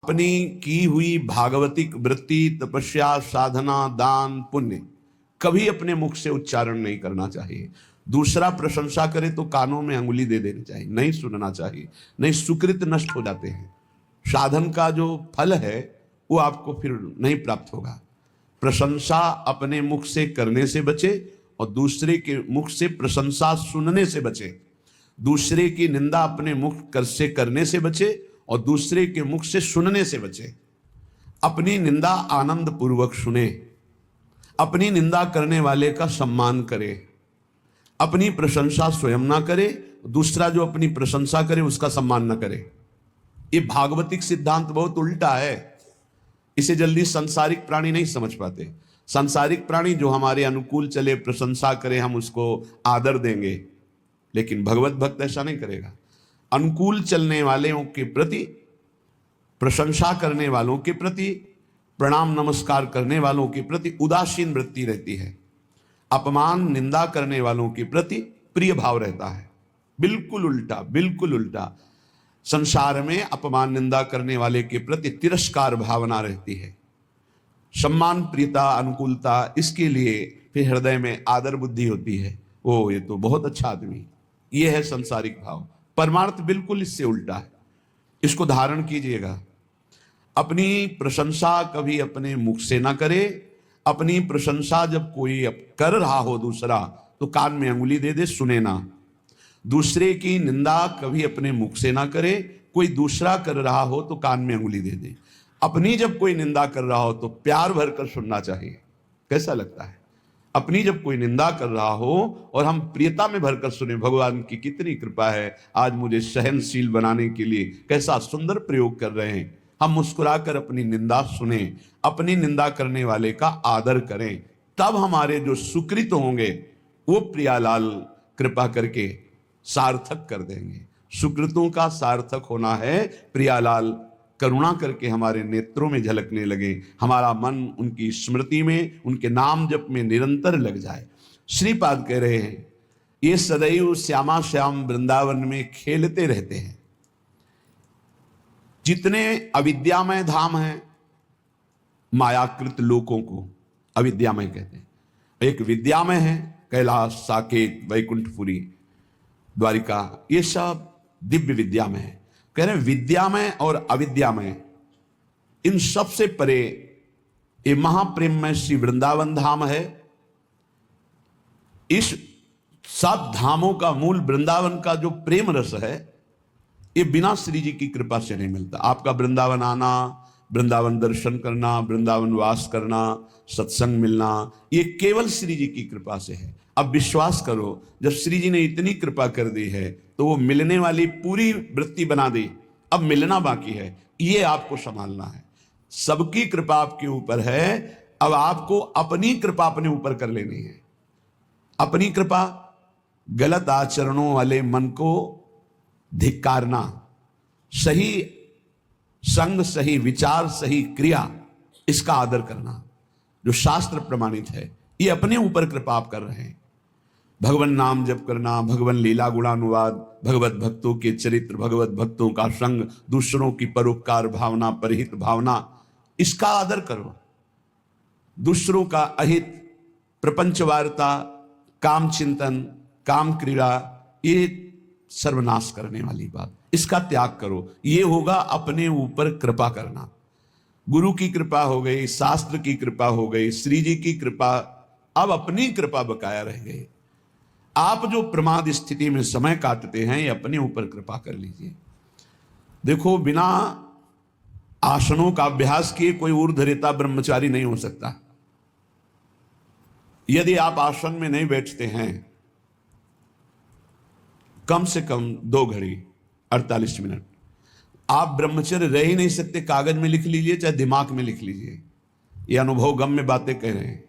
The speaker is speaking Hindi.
अपनी की हुई भागवतिक वृत्ति, तपस्या, साधना, दान, पुण्य कभी अपने मुख से उच्चारण नहीं करना चाहिए। दूसरा प्रशंसा करे तो कानों में अंगुली दे देनी चाहिए, नहीं सुनना चाहिए, नहीं सुकृत नष्ट हो जाते हैं। साधन का जो फल है वो आपको फिर नहीं प्राप्त होगा। प्रशंसा अपने मुख से करने से बचे और दूसरे के मुख से प्रशंसा सुनने से बचे। दूसरे की निंदा अपने मुख से करने से बचे और दूसरे के मुख से सुनने से बचे। अपनी निंदा आनंद पूर्वक सुने, अपनी निंदा करने वाले का सम्मान करे, अपनी प्रशंसा स्वयं ना करे, दूसरा जो अपनी प्रशंसा करे उसका सम्मान ना करे। ये भागवतिक सिद्धांत बहुत उल्टा है, इसे जल्दी संसारिक प्राणी नहीं समझ पाते। संसारिक प्राणी जो हमारे अनुकूल चले, प्रशंसा करे, हम उसको आदर देंगे, लेकिन भगवत भक्त ऐसा नहीं करेगा। अनुकूल चलने वालों के प्रति, प्रशंसा करने वालों के प्रति, प्रणाम नमस्कार करने वालों के प्रति उदासीन वृत्ति रहती है। अपमान निंदा करने वालों के प्रति प्रिय भाव रहता है। बिल्कुल उल्टा, बिल्कुल उल्टा। संसार में अपमान निंदा करने वाले के प्रति तिरस्कार भावना रहती है। सम्मान, प्रियता, अनुकूलता, इसके लिए फिर हृदय में आदर बुद्धि होती है। ओ, ये तो बहुत अच्छा आदमी। ये है संसारिक भाव। परमार्थ बिल्कुल इससे उल्टा है, इसको धारण कीजिएगा। अपनी प्रशंसा कभी अपने मुख से ना करे। अपनी प्रशंसा जब कोई कर रहा हो दूसरा, तो कान में अंगुली दे दे, सुने ना। दूसरे की निंदा कभी अपने मुख से ना करे। कोई दूसरा कर रहा हो तो कान में अंगुली दे दे। अपनी जब कोई निंदा कर रहा हो तो प्यार भरकर सुनना चाहिए। कैसा लगता है? अपनी जब कोई निंदा कर रहा हो और हम प्रियता में भरकर सुने, भगवान की कितनी कृपा है, आज मुझे सहनशील बनाने के लिए कैसा सुंदर प्रयोग कर रहे हैं। हम मुस्कुराकर अपनी निंदा सुने, अपनी निंदा करने वाले का आदर करें, तब हमारे जो सुकृत होंगे वो प्रियालाल कृपा करके सार्थक कर देंगे। सुकृतों का सार्थक होना है प्रियालाल करुणा करके हमारे नेत्रों में झलकने लगे, हमारा मन उनकी स्मृति में, उनके नाम जप में निरंतर लग जाए। श्रीपाद कह रहे हैं, ये सदैव श्यामा श्याम वृंदावन में खेलते रहते हैं। जितने अविद्यामय धाम हैं, मायाकृत लोकों को अविद्यामय कहते हैं। एक विद्यामय है, कैलाश, साकेत, वैकुंठपुरी, द्वारिका, ये सब दिव्य विद्यामय है। कह रहे हैं विद्यामय और अविद्यामय, इन सब से परे ये महाप्रेममय श्री वृंदावन धाम है। इस सब धामों का मूल वृंदावन का जो प्रेम रस है, ये बिना श्री जी की कृपा से नहीं मिलता। आपका वृंदावन आना, वृंदावन दर्शन करना, वृंदावन वास करना, सत्संग मिलना, ये केवल श्री जी की कृपा से है। अब विश्वास करो, जब श्री जी ने इतनी कृपा कर दी है तो वो मिलने वाली पूरी वृत्ति बना दी, अब मिलना बाकी है, ये आपको संभालना है। सबकी कृपा आपके ऊपर है, अब आपको अपनी कृपा अपने ऊपर कर लेनी है। अपनी कृपा, गलत आचरणों वाले मन को धिक्कारना, सही संग, सही विचार, सही क्रिया, इसका आदर करना, जो शास्त्र प्रमाणित है, ये अपने ऊपर कृपा आप कर रहे हैं। भगवान नाम जप करना, भगवान लीला गुणानुवाद, भगवत भक्तों के चरित्र, भगवत भक्तों का संग, दूसरों की परोपकार भावना, परहित भावना, इसका आदर करो। दूसरों का अहित, प्रपंच वार्ता, काम चिंतन, काम क्रीड़ा, ये सर्वनाश करने वाली बात, इसका त्याग करो। ये होगा अपने ऊपर कृपा करना। गुरु की कृपा हो गई, शास्त्र की कृपा हो गई, श्री जी की कृपा, अब अपनी कृपा बकाया रह गई। आप जो प्रमाद स्थिति में समय काटते हैं, ये अपने ऊपर कृपा कर लीजिए। देखो, बिना आसनों का अभ्यास किए कोई ऊर्ध्वरेता ब्रह्मचारी नहीं हो सकता। यदि आप आसन में नहीं बैठते हैं कम से कम 2 घड़ी 48 मिनट, आप ब्रह्मचर्य रह ही नहीं सकते। कागज में लिख लीजिए, चाहे दिमाग में लिख लीजिए, ये अनुभव गम में बातें कह रहे हैं।